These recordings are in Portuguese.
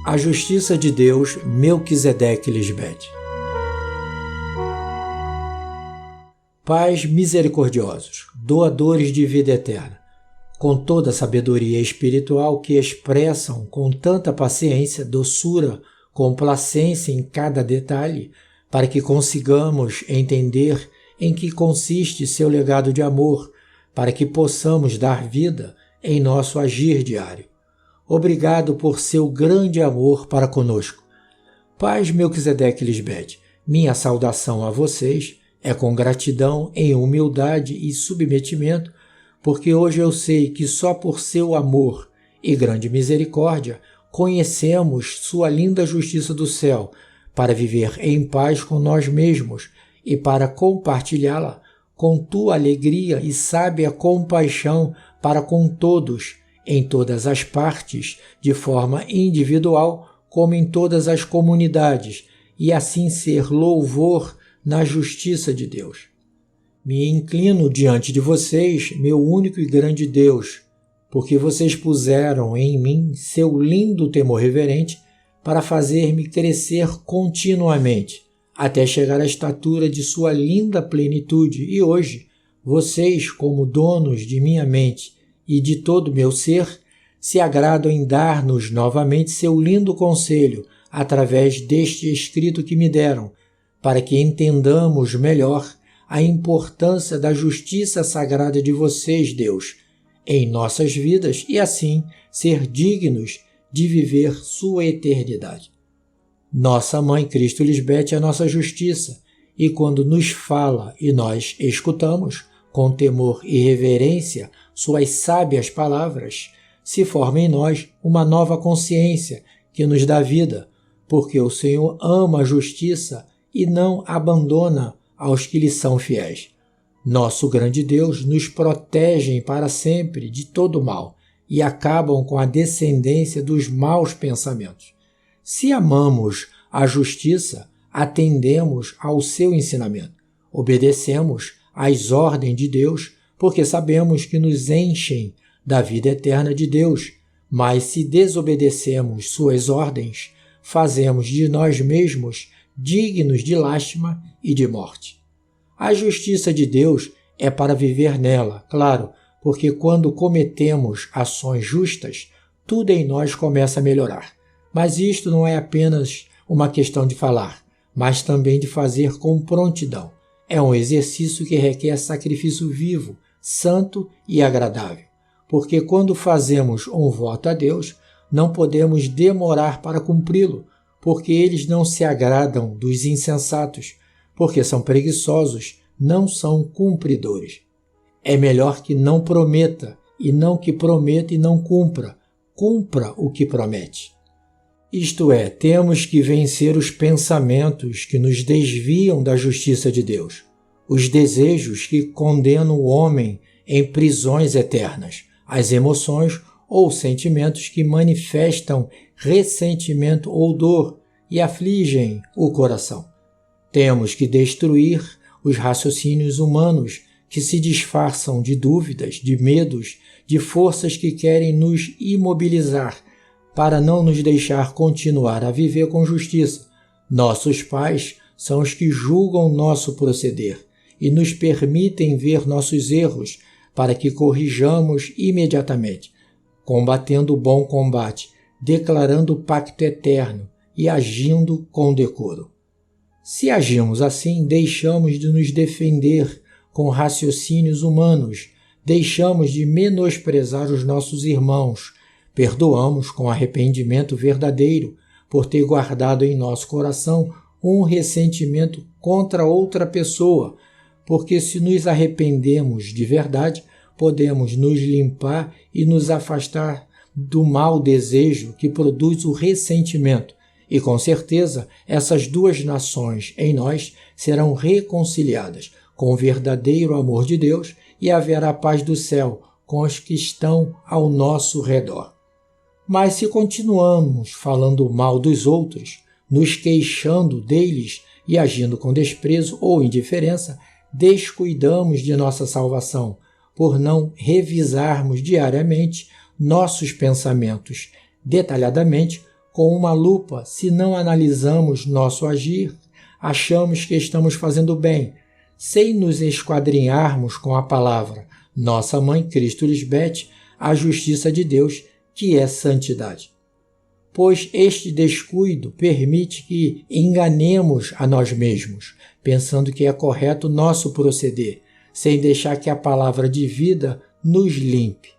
A justiça de Deus, Melquisedeque Lisbete. Pais misericordiosos, doadores de vida eterna, com toda a sabedoria espiritual que expressam com tanta paciência, doçura, complacência em cada detalhe, para que consigamos entender em que consiste seu legado de amor, para que possamos dar vida em nosso agir diário. Obrigado por seu grande amor para conosco. Pais Melquisedeque Lisbete, minha saudação a vocês é com gratidão, em humildade e submetimento, porque hoje eu sei que só por seu amor e grande misericórdia conhecemos sua linda justiça do céu, para viver em paz com nós mesmos e para compartilhá-la com tua alegria e sábia compaixão para com todos, em todas as partes, de forma individual, como em todas as comunidades, e assim ser louvor na justiça de Deus. Me inclino diante de vocês, meu único e grande Deus, porque vocês puseram em mim seu lindo temor reverente para fazer-me crescer continuamente, até chegar à estatura de sua linda plenitude, e hoje, vocês, como donos de minha mente e de todo meu ser, se agradam em dar-nos novamente seu lindo conselho, através deste escrito que me deram, para que entendamos melhor a importância da justiça sagrada de vocês, Deus, em nossas vidas e assim ser dignos de viver sua eternidade. Nossa Mãe Cristo Lisbete é nossa justiça, e quando nos fala e nós escutamos, com temor e reverência, suas sábias palavras, se forma em nós uma nova consciência que nos dá vida, porque o Senhor ama a justiça e não abandona aos que lhe são fiéis. Nosso grande Deus nos protege para sempre de todo mal e acabam com a descendência dos maus pensamentos. Se amamos a justiça, atendemos ao seu ensinamento, obedecemos às ordens de Deus, porque sabemos que nos enchem da vida eterna de Deus, mas se desobedecemos suas ordens, fazemos de nós mesmos dignos de lástima e de morte. A justiça de Deus é para viver nela, claro, porque quando cometemos ações justas, tudo em nós começa a melhorar. Mas isto não é apenas uma questão de falar, mas também de fazer com prontidão. É um exercício que requer sacrifício vivo, santo e agradável. Porque quando fazemos um voto a Deus, não podemos demorar para cumpri-lo, porque eles não se agradam dos insensatos, porque são preguiçosos, não são cumpridores. É melhor que não prometa, e não que prometa e não cumpra. Cumpra o que promete. Isto é, temos que vencer os pensamentos que nos desviam da justiça de Deus, os desejos que condenam o homem em prisões eternas, as emoções ou sentimentos que manifestam ressentimento ou dor e afligem o coração. Temos que destruir os raciocínios humanos que se disfarçam de dúvidas, de medos, de forças que querem nos imobilizar para não nos deixar continuar a viver com justiça. Nossos pais são os que julgam nosso proceder e nos permitem ver nossos erros para que corrijamos imediatamente, combatendo o bom combate, declarando o pacto eterno e agindo com decoro. Se agimos assim, deixamos de nos defender com raciocínios humanos, deixamos de menosprezar os nossos irmãos, perdoamos com arrependimento verdadeiro por ter guardado em nosso coração um ressentimento contra outra pessoa, porque se nos arrependemos de verdade, podemos nos limpar e nos afastar do mau desejo que produz o ressentimento, e com certeza essas duas nações em nós serão reconciliadas com o verdadeiro amor de Deus e haverá paz do céu com os que estão ao nosso redor. Mas se continuamos falando mal dos outros, nos queixando deles e agindo com desprezo ou indiferença, descuidamos de nossa salvação, por não revisarmos diariamente nossos pensamentos, detalhadamente, com uma lupa, se não analisamos nosso agir, achamos que estamos fazendo bem, sem nos esquadrinharmos com a palavra Nossa Mãe Cristo Lisbete, a justiça de Deus, que é santidade. Pois este descuido permite que enganemos a nós mesmos, pensando que é correto nosso proceder, sem deixar que a palavra de vida nos limpe.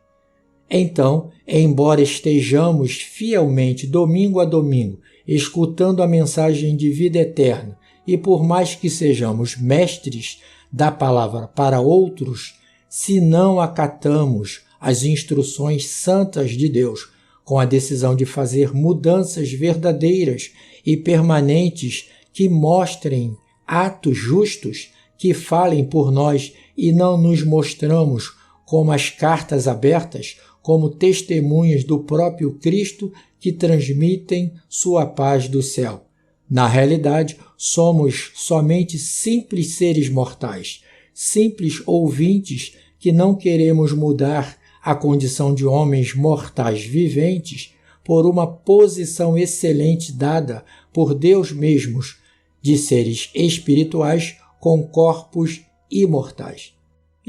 Então, embora estejamos fielmente domingo a domingo escutando a mensagem de vida eterna, e por mais que sejamos mestres da palavra para outros, se não acatamos as instruções santas de Deus, com a decisão de fazer mudanças verdadeiras e permanentes que mostrem atos justos, que falem por nós e não nos mostramos como as cartas abertas, como testemunhas do próprio Cristo que transmitem sua paz do céu. Na realidade, somos somente simples seres mortais, simples ouvintes que não queremos mudar a condição de homens mortais viventes por uma posição excelente dada por Deus mesmos de seres espirituais com corpos imortais.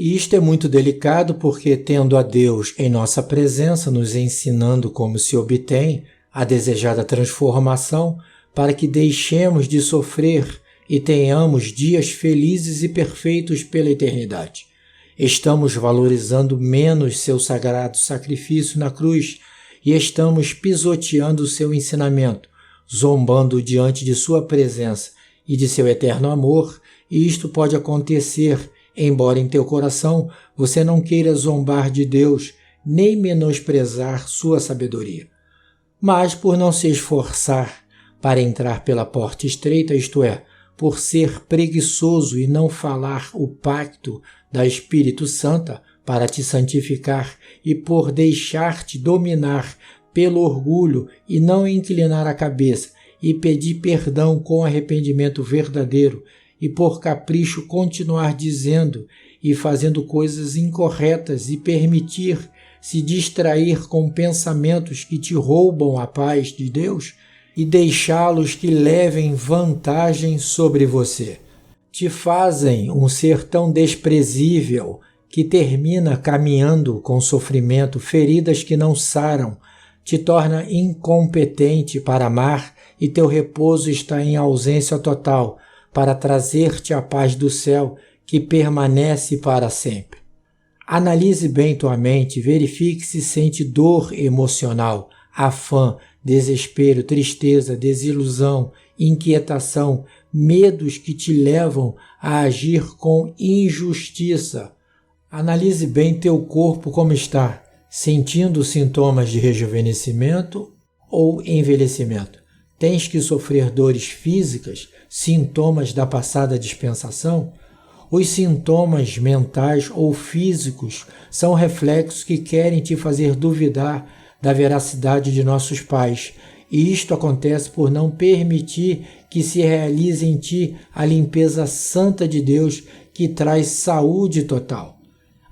E isto é muito delicado porque, tendo a Deus em nossa presença, nos ensinando como se obtém a desejada transformação, para que deixemos de sofrer e tenhamos dias felizes e perfeitos pela eternidade. Estamos valorizando menos seu sagrado sacrifício na cruz e estamos pisoteando o seu ensinamento, zombando diante de sua presença e de seu eterno amor, e isto pode acontecer, embora em teu coração você não queira zombar de Deus, nem menosprezar sua sabedoria. Mas por não se esforçar para entrar pela porta estreita, isto é, por ser preguiçoso e não falar o pacto da Espírito Santa para te santificar e por deixar-te dominar pelo orgulho e não inclinar a cabeça e pedir perdão com arrependimento verdadeiro e por capricho continuar dizendo e fazendo coisas incorretas e permitir se distrair com pensamentos que te roubam a paz de Deus e deixá-los que levem vantagem sobre você. Te fazem um ser tão desprezível que termina caminhando com sofrimento, feridas que não saram, te torna incompetente para amar e teu repouso está em ausência total para trazer-te a paz do céu que permanece para sempre. Analise bem tua mente, verifique se sente dor emocional, afã, desespero, tristeza, desilusão, inquietação, medos que te levam a agir com injustiça. Analise bem teu corpo como está, sentindo sintomas de rejuvenescimento ou envelhecimento. Tens que sofrer dores físicas, sintomas da passada dispensação? Os sintomas mentais ou físicos são reflexos que querem te fazer duvidar da veracidade de nossos pais, e isto acontece por não permitir que se realize em ti a limpeza santa de Deus que traz saúde total.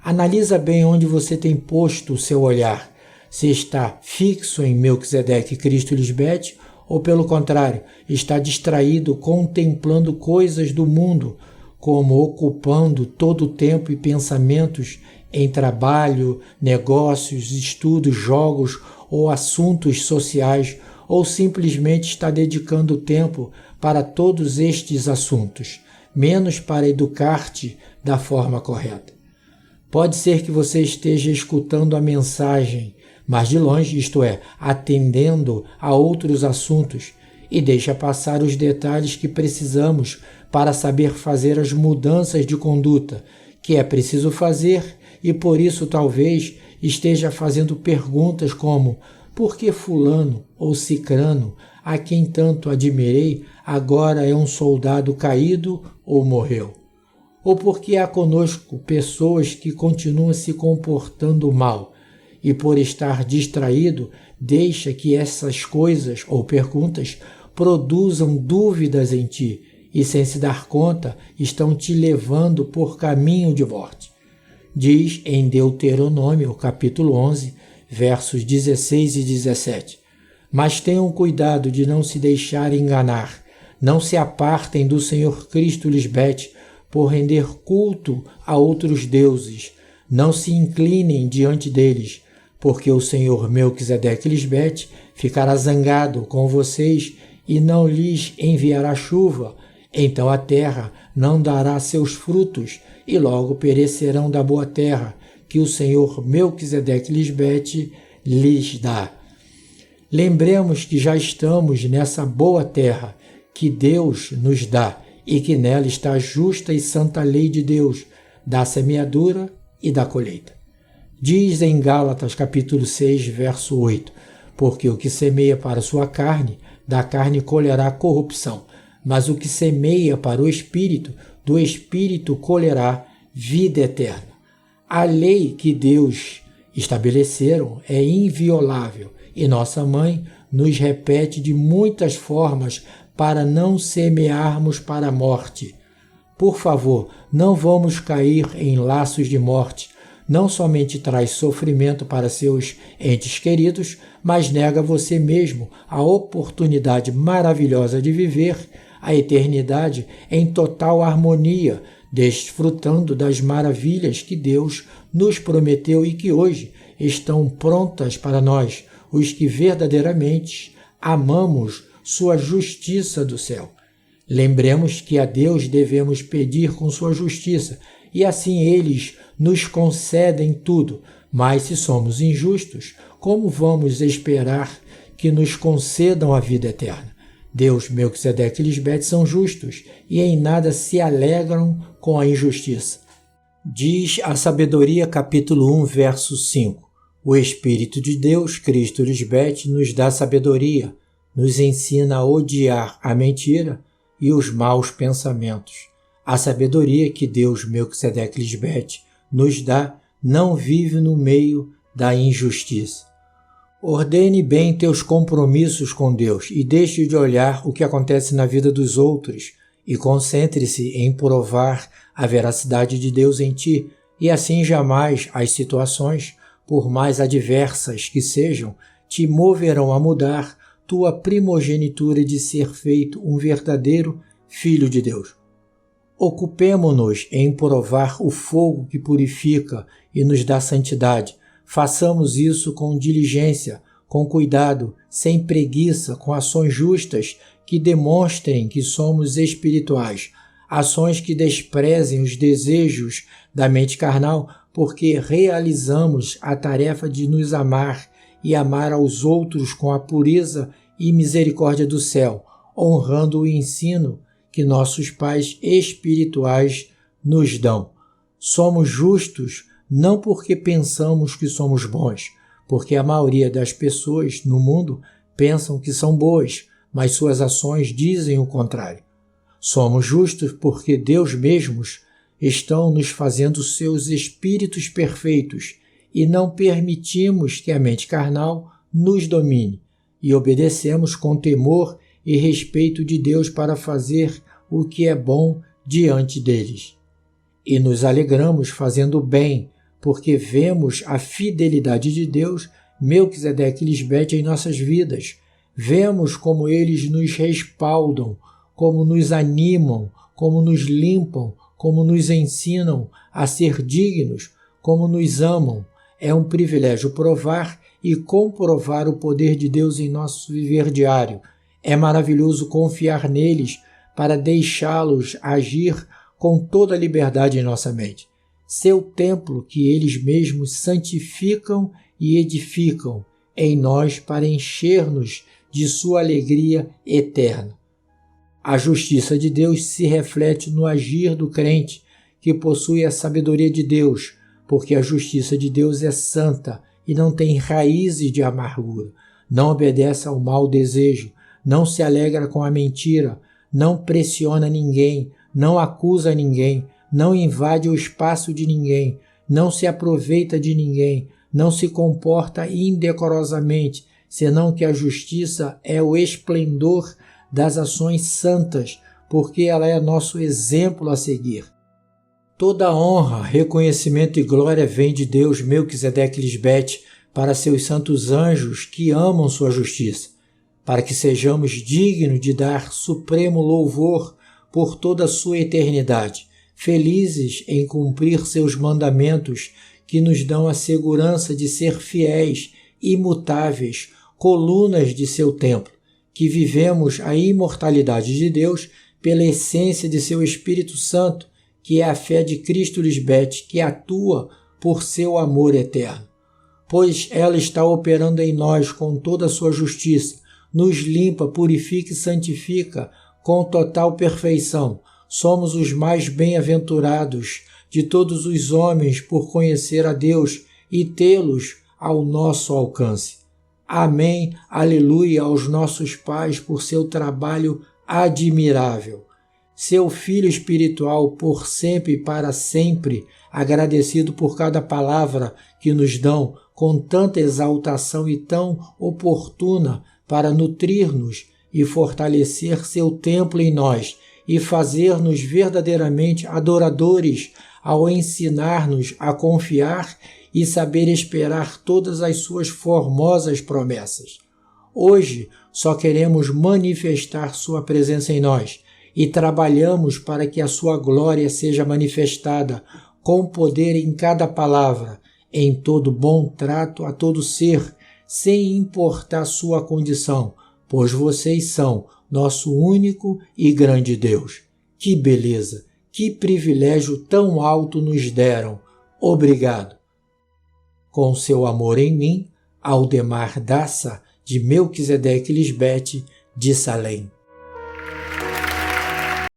Analisa bem onde você tem posto o seu olhar, se está fixo em Melquisedeque Cristo Lisbete ou, pelo contrário, está distraído contemplando coisas do mundo, como ocupando todo o tempo e pensamentos em trabalho, negócios, estudos, jogos ou assuntos sociais, ou simplesmente está dedicando tempo para todos estes assuntos, menos para educar-te da forma correta. Pode ser que você esteja escutando a mensagem, mas de longe, isto é, atendendo a outros assuntos, e deixa passar os detalhes que precisamos para saber fazer as mudanças de conduta que é preciso fazer, e por isso talvez esteja fazendo perguntas como: por que fulano ou cicrano, a quem tanto admirei, agora é um soldado caído ou morreu? Ou por que há conosco pessoas que continuam se comportando mal, e por estar distraído, deixa que essas coisas ou perguntas produzam dúvidas em ti, e sem se dar conta, estão te levando por caminho de morte. Diz em Deuteronômio, capítulo 11, versos 16 e 17, Mas tenham cuidado de não se deixarem enganar. Não se apartem do Senhor Cristo Lisbete por render culto a outros deuses. Não se inclinem diante deles, porque o Senhor Melquisedeque Lisbete ficará zangado com vocês e não lhes enviará chuva. Então a terra não dará seus frutos e logo perecerão da boa terra que o Senhor Melquisedeque Lisbete lhes dá. Lembremos que já estamos nessa boa terra que Deus nos dá e que nela está a justa e santa lei de Deus, da semeadura e da colheita. Diz em Gálatas capítulo 6, verso 8, porque o que semeia para a sua carne, da carne colherá corrupção, mas o que semeia para o Espírito, do Espírito colherá vida eterna. A lei que Deus estabeleceram é inviolável e nossa mãe nos repete de muitas formas para não semearmos para a morte. Por favor, não vamos cair em laços de morte. Não somente traz sofrimento para seus entes queridos, mas nega a você mesmo a oportunidade maravilhosa de viver a eternidade em total harmonia, desfrutando das maravilhas que Deus nos prometeu e que hoje estão prontas para nós, os que verdadeiramente amamos sua justiça do céu. Lembremos que a Deus devemos pedir com sua justiça, e assim eles nos concedem tudo. Mas se somos injustos, como vamos esperar que nos concedam a vida eterna? Deus, Melquisedeque e Lisbete são justos e em nada se alegram com a injustiça. Diz a Sabedoria capítulo 1, verso 5. O Espírito de Deus, Cristo Lisbete, nos dá sabedoria, nos ensina a odiar a mentira e os maus pensamentos. A sabedoria que Deus, Melquisedeque Lisbete, nos dá não vive no meio da injustiça. Ordene bem teus compromissos com Deus e deixe de olhar o que acontece na vida dos outros e concentre-se em provar a veracidade de Deus em ti, e assim jamais as situações, por mais adversas que sejam, te moverão a mudar tua primogenitura de ser feito um verdadeiro filho de Deus. Ocupemo-nos em provar o fogo que purifica e nos dá santidade. Façamos isso com diligência, com cuidado, sem preguiça, com ações justas que demonstrem que somos espirituais, ações que desprezem os desejos da mente carnal, porque realizamos a tarefa de nos amar e amar aos outros com a pureza e misericórdia do céu, honrando o ensino que nossos pais espirituais nos dão. Somos justos não porque pensamos que somos bons, porque a maioria das pessoas no mundo pensam que são boas, mas suas ações dizem o contrário. Somos justos porque Deus mesmos estão nos fazendo seus espíritos perfeitos e não permitimos que a mente carnal nos domine, e obedecemos com temor e respeito de Deus para fazer o que é bom diante deles. E nos alegramos fazendo o bem, porque vemos a fidelidade de Deus, Melquisedeque e Lisbete, em nossas vidas. Vemos como eles nos respaldam, como nos animam, como nos limpam, como nos ensinam a ser dignos, como nos amam. É um privilégio provar e comprovar o poder de Deus em nosso viver diário. É maravilhoso confiar neles para deixá-los agir com toda a liberdade em nossa mente. Seu templo que eles mesmos santificam e edificam em nós para encher-nos de sua alegria eterna. A justiça de Deus se reflete no agir do crente, que possui a sabedoria de Deus, porque a justiça de Deus é santa e não tem raízes de amargura, não obedece ao mau desejo, não se alegra com a mentira, não pressiona ninguém, não acusa ninguém, não invade o espaço de ninguém, não se aproveita de ninguém, não se comporta indecorosamente, senão que a justiça é o esplendor das ações santas, porque ela é nosso exemplo a seguir. Toda honra, reconhecimento e glória vem de Deus, Melquisedeque Lisbete, para seus santos anjos que amam sua justiça. para que sejamos dignos de dar supremo louvor por toda a sua eternidade, felizes em cumprir seus mandamentos que nos dão a segurança de ser fiéis, imutáveis, colunas de seu templo, que vivemos a imortalidade de Deus pela essência de seu Espírito Santo, que é a fé de Cristo Lisbete, que atua por seu amor eterno. Pois ela está operando em nós com toda a sua justiça, nos limpa, purifica e santifica com total perfeição. Somos os mais bem-aventurados de todos os homens por conhecer a Deus e tê-los ao nosso alcance. Amém, aleluia aos nossos pais por seu trabalho admirável. Seu Filho espiritual por sempre e para sempre, agradecido por cada palavra que nos dão com tanta exaltação e tão oportuna para nutrir-nos e fortalecer seu templo em nós e fazer-nos verdadeiramente adoradores ao ensinar-nos a confiar e saber esperar todas as suas formosas promessas. Hoje só queremos manifestar sua presença em nós e trabalhamos para que a sua glória seja manifestada com poder em cada palavra, em todo bom trato a todo ser, sem importar sua condição, pois vocês são nosso único e grande Deus. Que beleza, que privilégio tão alto nos deram. Obrigado. Com seu amor em mim, Aldemar Daça, de Melquisedeque Lisbete, de Salém.